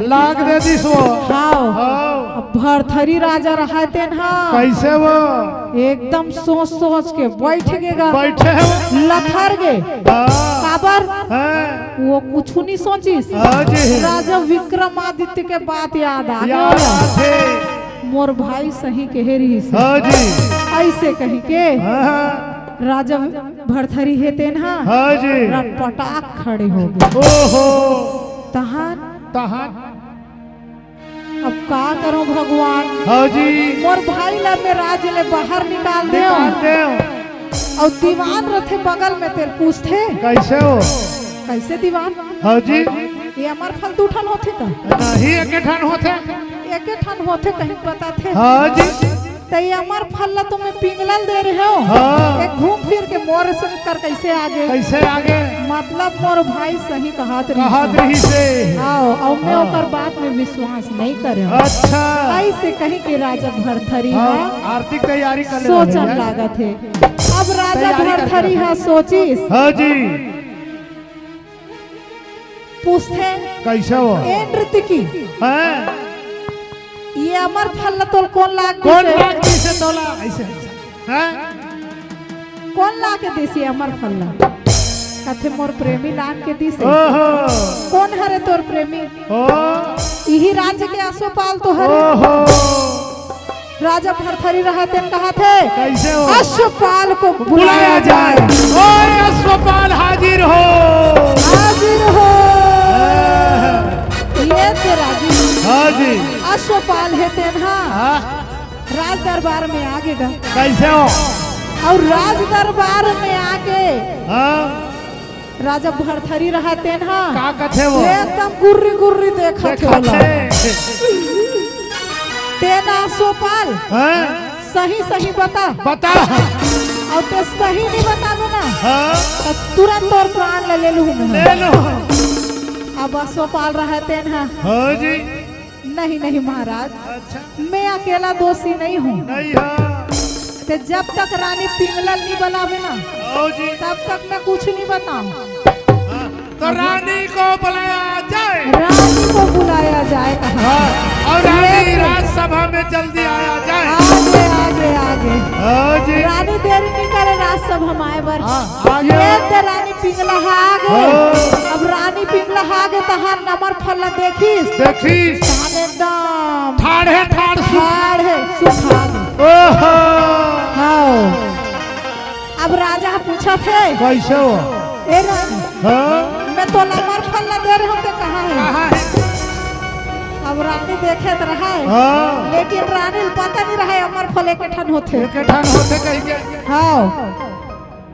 लाग दे दिस वो हाँ भरथरी राजा रहते ना कैसे वो एकदम सोच सोच के बैठेगा बैठे हो लथर गे काबर वो कुछ नहीं सोचिस राजा विक्रमादित्य के बात याद आ गया मोर भाई सही कह रही ऐसे कही के राजा भरथरी हेते ना पटाक खड़े हो गए तहान अब का करो भगवान मोर भाई ला में राज ले बाहर निकाल दे और दीवान रथे बगल में तेरे पूछते कैसे हो कैसे दीवान ये हमार फल दूठन होते का नहीं एक ठन होते कहीं पता थे तो ये हमार फल ला तुम्हें पिंगलल दे रहे हो एक घूम फिर के मोर से कर कैसे आगे मतलब मोर भाई सही कहत रही से आओ और मैं ओकर बात में विश्वास नहीं करे अच्छा ऐसे कहीं के राजा भरथरी आर्थिक तैयारी कर सोचन लागत है अब राजा भरथरी है सोचिस पूछते कैसे हो नृत्य की ये अमर फल तोल कौन लाग से तोला ऐसे कौन ला के देसी अमर फल कथे मोर प्रेमी लान के दिसे कौन हरे तोर प्रेमी यही राज्य के आसोपाल तो हरे राजा भरथरी रहते कहा थे कैसे हो अश्वपाल को बुलाया जाए ओए अश्वपाल हाजिर हो ये तेरा जी अश्वपाल है तेना राज दरबार में आगे गा कैसे हो और राज दरबार में आके राजा भरथरी रहते ना का कथे वो एकदम गुर्री गुर्री देखत होला तेना अश्वपाल सही सही बता और ते सही नहीं बताबो ना तो तुरंत तोर प्राण ले लूं अब अश्वपाल रहते ना जी नहीं महाराज अच्छा। मैं अकेला दोषी नहीं हूँ तो जब तक रानी पिंगलल नहीं बुलावे ना तब तक मैं कुछ नहीं बताऊं तो रानी को बुलाया जाए रानी को बुलाया जाए और रानी राजसभा में जल्दी आया जाए आगे रानी देरी नहीं करे राजसभा हमारे बर रानी पिंगला आगे अब रानी पिंगला आगे तहार नंबर फल देखीस एकदम ठाड़ सुखा अब राजा पूछा थे कैसे हो ए रानी मैं तो नंबर फल दे रहा हूँ तो कहाँ है अब रानी देखे तो रहा है लेकिन रानी पता नहीं रहा अमर फल एक ठन होते कहीं के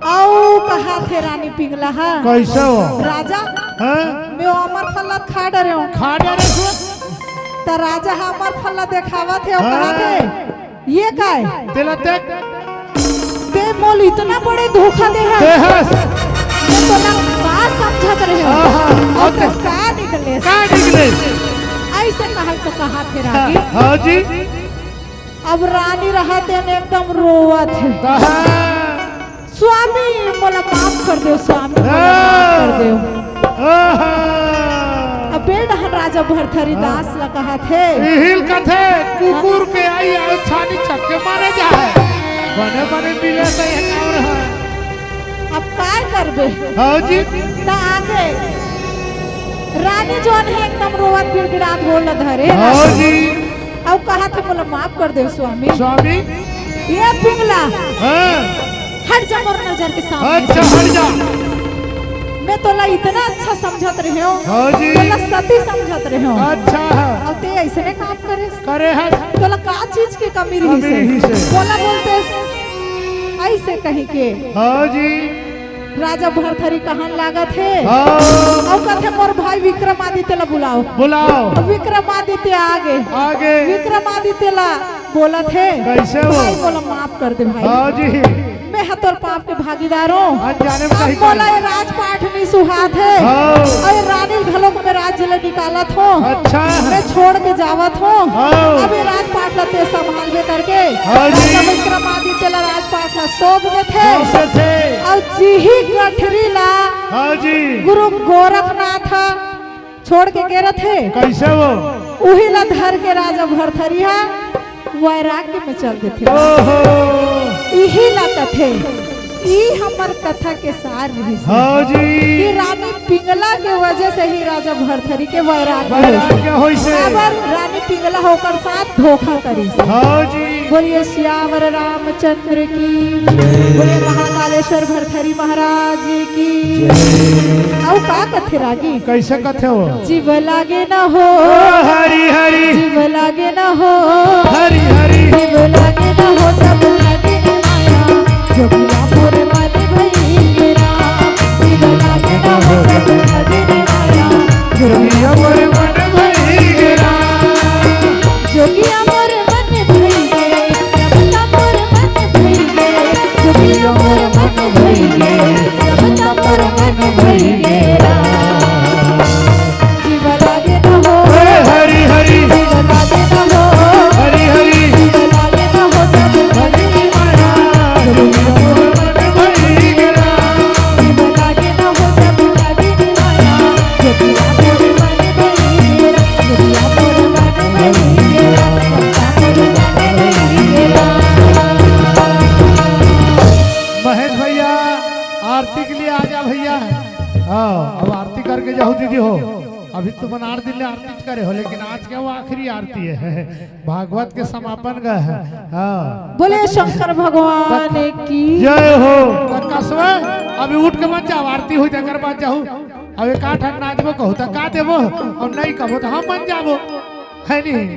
आओ कहा थे रानी पिंगला कैसे हो राजा मैं अमर फल खा डरे हूँ तो राजा अमर फल देखावा थे और कहा थे ये काय तेला देख ते मोल इतना बड़े धोखा दे है देहस मैं तो ना बात समझत रहे हो आहा, और तो का निकले का निकले ऐसे कहा तो कहा थे रागी हाँ जी अब रानी रहते ने एकदम रोवत है कहा स्वामी मोला माफ कर दो स्वामी मोला माफ कर दो आहा, अब बेडहन राजा भरथरी दास ला कहा थे हिल कथे कुकुर के आई आए छानी चक्के मारे जाए बने बने मिले तो ये काम रहा अब काय करबे हाँ जी ना आगे रानी जोन है एकदम रोवत गिड़गिड़ात बोल धरे हाँ जी अब कहा थे बोला माफ कर दो स्वामी स्वामी ये पिंगला हाँ हट जा मोर नजर के सामने अच्छा हट जा मैं तोला इतना अच्छा समझत रहे हो हाँ जी तोला सती समझत रहे हो अच्छा है अब ते ऐसे काम करे करे है तोला का चीज की कमी कमी रही रही से। से बोला बोलते ऐसे कहीं के हाँ जी राजा भरथरी कहन लागत है हाँ और कहते मोर भाई विक्रमादित्य ला बुलाओ बुलाओ अब विक्रमादित्य आगे आगे विक्रमादित्य ला बोला थे कैसे वो? भाई बोला माफ कर दे भाई हाँ जी मैं हतोर पाप के भागीदार हूँ अनजाने में अब कहीं बोला ये राजपाट नहीं सुहात है हाँ। और ये रानी घलों को मैं राज्य ले निकालत हूँ अच्छा मैं छोड़ के जावत हूँ हाँ। अब ये राजपाट ला ते संभालबे करके हाँ जी। राजा विक्रमादित्य ला राजपाट ला सौंप दे थे कैसे थे और जीही गठरी ला हाँ जी गुरु गोरखनाथ छोड़ के गे थे कैसे वो उही ला धर के राजा भरथरिया वैराग्य में चल देते ओहो यही ला कथे ई हमर कथा के सार रही से। हाँ जी कि रानी पिंगला के वजह से ही राजा भरथरी के वैराग्य वैराग्य क्या होई से अगर रानी पिंगला होकर साथ धोखा करी से। हाँ जी बोलिए श्यावर रामचंद्र की बोलिए महाकालेश्वर भरथरी महाराज की अब का कथे रागी कैसे कथे हो जीव लागे न हो ओ हरी हरी जीव लागे न हो हरी हरी जीव लागे न हो तब लागे न माया जोगिया मोर मन भई गिरा जीव लागे न हो तब लागे न माया जोगिया मोर मन भई गिरा जोगिया मोर मन भई गे रमता मोर मन भई गे जोगिया मोर मन भई गे रमता मोर मन भई गे जीव लागे न हो ओ हरी हरी जीव लागे न हो हरी हरी जीव लागे न हो तब लागे न माया जोगिया मोर मन भई गिरा जीव लागे न हो तब लागे न माया जोगिया मोर मन भई गे जोगिया मोर मन भई गे रमता मोर मन भई गे महेश भैया आरती के लिए आजा भैया हाँ अब आरती करके जाओ दीदी हो अभी तो मनार दिन आरती करे हो लेकिन आज क्या वो आखिरी आरती है भागवत के समापन का है हाँ बोले शंकर भगवान की जय हो कसवा अभी उठ के मत जाओ आरती हुई तकर बाद जाओ अबे का ठन नाचबो कहू त का देबो और नहीं कहबो तो हम मन जाबो है नहीं